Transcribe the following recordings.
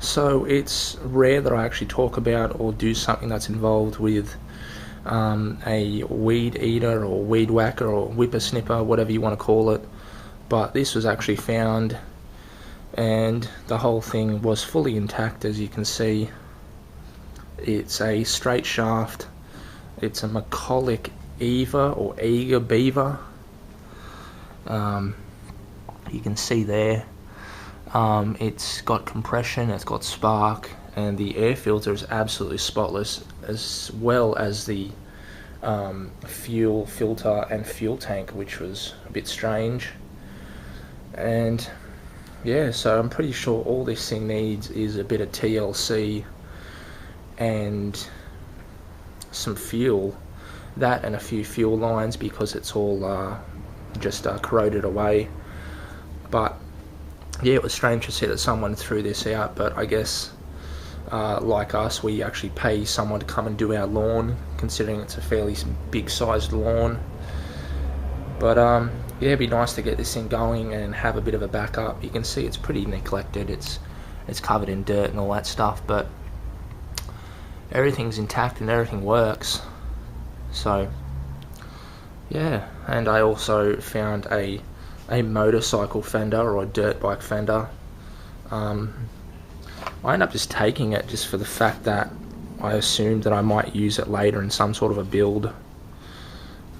So it's rare that I actually talk about or do something that's involved with a weed eater or weed whacker or whippersnipper, whatever you want to call it. But this was actually found, and the whole thing was fully intact, as you can see. It's a straight shaft. It's a McCulloch Eva or Eager Beaver. You can see there. It's got compression, it's got spark, and the air filter is absolutely spotless, as well as the fuel filter and fuel tank, which was a bit strange. And yeah, so I'm pretty sure all this thing needs is a bit of TLC and some fuel, that and a few fuel lines, because it's all just corroded away. But yeah, it was strange to see that someone threw this out, but I guess like us, we actually pay someone to come and do our lawn, considering it's a fairly big sized lawn. But yeah, it'd be nice to get this thing going and have a bit of a backup. You can see it's pretty neglected, it's covered in dirt and all that stuff, but everything's intact and everything works. So yeah, and I also found a motorcycle fender, or a dirt bike fender. I ended up just taking it just for the fact that I assumed that I might use it later in some sort of a build,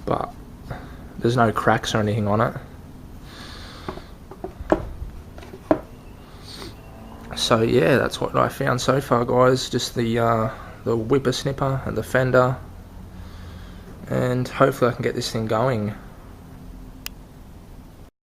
but there's no cracks or anything on it. So yeah, that's what I found so far, guys. Just the whippersnipper and the fender, and hopefully I can get this thing going.